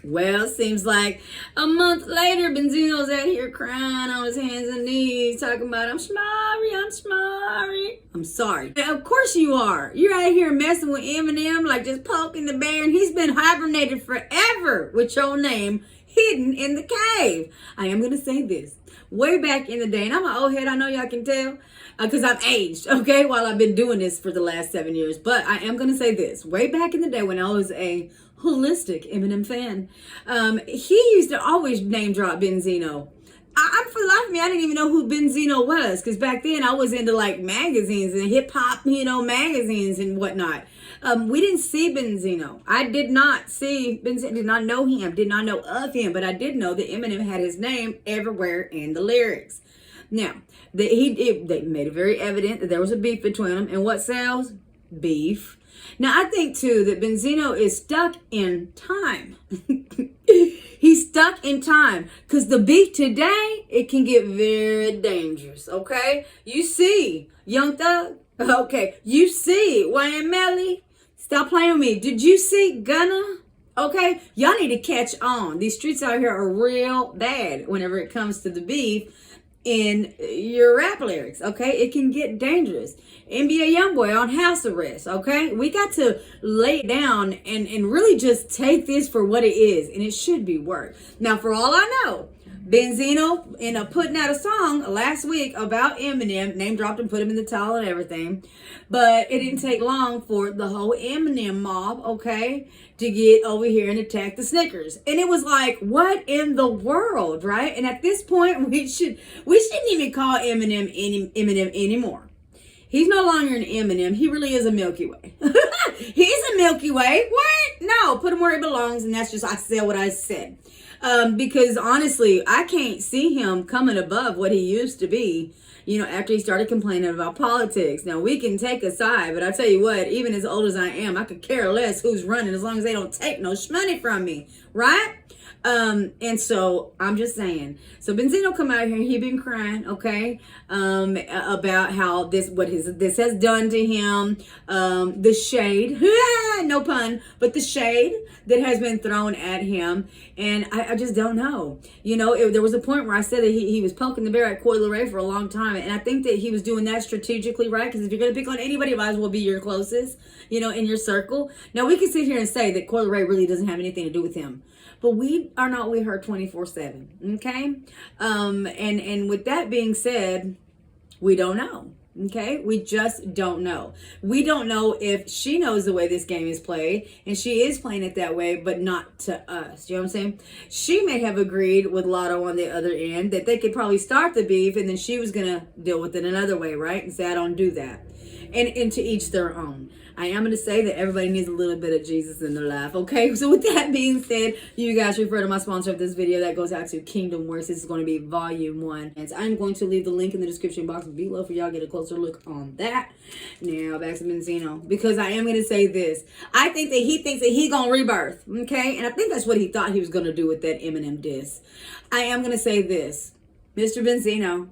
Well, seems like a month later, Benzino's out here crying on his hands and knees, talking about, I'm sorry, I'm sorry. I'm sorry. Of course you are. You're out here messing with Eminem, like just poking the bear, and he's been hibernated forever with your name hidden in the cave. I am going to say this. Way back in the day, and I'm an old head, I know y'all can tell, because I've aged, okay, while I've been doing this for the last 7 years. But I am going to say this. Way back in the day when I was a holistic Eminem fan, he used to always name drop Benzino. For the life of me, I didn't even know who Benzino was, because back then I was into like magazines and hip hop, magazines and whatnot. We didn't see Benzino. I did not see Benzino, did not know him, did not know of him, but I did know that Eminem had his name everywhere in the lyrics. Now, they made it very evident that there was a beef between them, and what sells? Beef. Now, I think, too, that Benzino is stuck in time. He's stuck in time. Because the beef today, it can get very dangerous, okay? You see, Young Thug? Okay. You see, Wayne Melly? Stop playing with me. Did you see Gunna? Okay? Y'all need to catch on. These streets out here are real bad whenever it comes to the beef in your rap lyrics, okay? It can get dangerous. NBA Youngboy on house arrest, okay? We got to lay it down and really just take this for what it is, and it should be work. Now, for all I know, Benzino ended up putting out a song last week about Eminem, name dropped and put him in the title and everything, but it didn't take long for the whole Eminem mob, okay, to get over here and attack the Snickers. And it was like, what in the world, right? And at this point, we shouldn't even call Eminem Eminem anymore. He's no longer an Eminem. He really is a Milky Way. He's a Milky Way. What? No, put him where he belongs, and that's just, I said what I said. Because honestly, I can't see him coming above what he used to be, after he started complaining about politics. Now, we can take a side, but I tell you what, even as old as I am, I could care less who's running as long as they don't take no money from me, right? And so I'm just saying, so Benzino come out here, he been crying, okay, about how this has done to him, the shade, no pun, but the shade that has been thrown at him. And I just don't know, there was a point where I said that he was poking the bear at Coi Leray for a long time. And I think that he was doing that strategically, right? Because if you're going to pick on anybody, it might as well be your closest, in your circle. Now we can sit here and say that Coi Leray really doesn't have anything to do with him. But we are not with her 24/7, okay? And with that being said, we don't know, okay? We just don't know. We don't know if she knows the way this game is played, and she is playing it that way, but not to us. You know what I'm saying? She may have agreed with Lotto on the other end that they could probably start the beef, and then she was going to deal with it another way, right? And say, I don't do that. And to each their own. I am going to say that everybody needs a little bit of Jesus in their life, okay? So with that being said, you guys refer to my sponsor of this video. That goes out to Kingdom Werks. This is going to be volume 1. And so I'm going to leave the link in the description box below for y'all to get a closer look on that. Now, back to Benzino. Because I am going to say this. I think that he thinks that he's going to rebirth, okay? And I think that's what he thought he was going to do with that Eminem diss. I am going to say this. Mr. Benzino,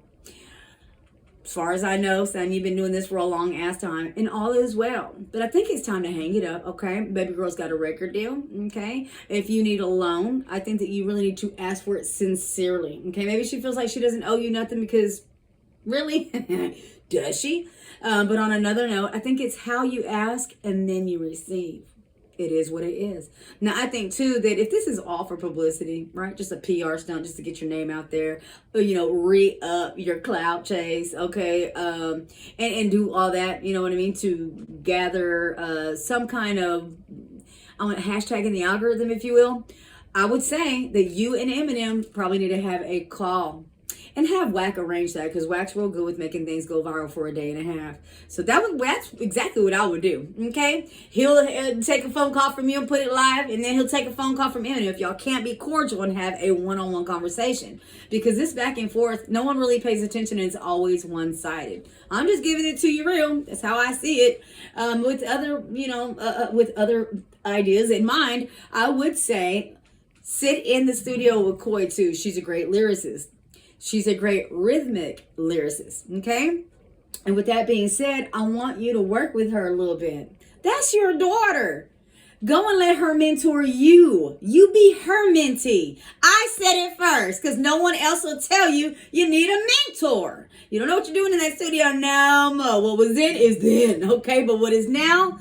as far as I know, son, you've been doing this for a long ass time, and all is well. But I think it's time to hang it up, okay? Baby girl's got a record deal, okay? If you need a loan, I think that you really need to ask for it sincerely, okay? Maybe she feels like she doesn't owe you nothing because, really? Does she? But on another note, I think it's how you ask and then you receive. It is what it is. Now, I think, too, that if this is all for publicity, right, just a PR stunt just to get your name out there, re-up your clout chase, okay, and do all that, you know what I mean, to gather some kind of, hashtag in the algorithm, if you will, I would say that you and Eminem probably need to have a call. And have Wack arrange that, because Wack's real good with making things go viral for a day and a half. So that's exactly what I would do, okay? He'll take a phone call from you and put it live, and then he'll take a phone call from Eminem if y'all can't be cordial and have a one-on-one conversation. Because this back and forth, no one really pays attention, and it's always one-sided. I'm just giving it to you real. That's how I see it. With other, with other ideas in mind, I would say sit in the studio with Coi, too. She's a great lyricist. She's a great rhythmic lyricist, okay? And with that being said, I want you to work with her a little bit. That's your daughter. Go and let her mentor you. You be her mentee. I said it first because no one else will tell you you need a mentor. You don't know what you're doing in that studio now, Mo. What was then is then, okay? But what is now,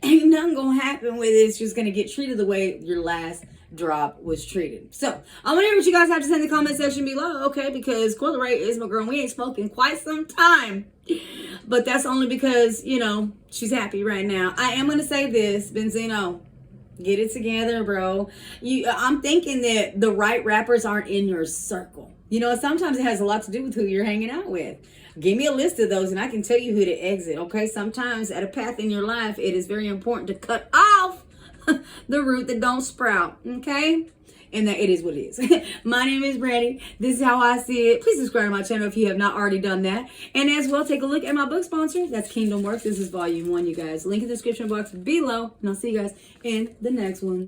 ain't nothing gonna happen with it. It's just gonna get treated the way your last drop was treated. So I want to hear what you guys have to say in the comment section below, okay? Because Coil Ray is my girl. We ain't spoken quite some time, but that's only because, you know, she's happy right now. I am gonna say this, Benzino, get it together, bro. I'm thinking that the right rappers aren't in your circle. You know, sometimes it has a lot to do with who you're hanging out with. Give me a list of those and I can tell you who to exit, okay? Sometimes at a path in your life, it is very important to cut off the root that don't sprout, okay? And that it is what it is. My name is Brandy. This is how I see it. Please subscribe to my channel if you have not already done that. And as well, take a look at my book sponsor. That's Kingdom Werks. This is volume 1, you guys. Link in the description box below. And I'll see you guys in the next one.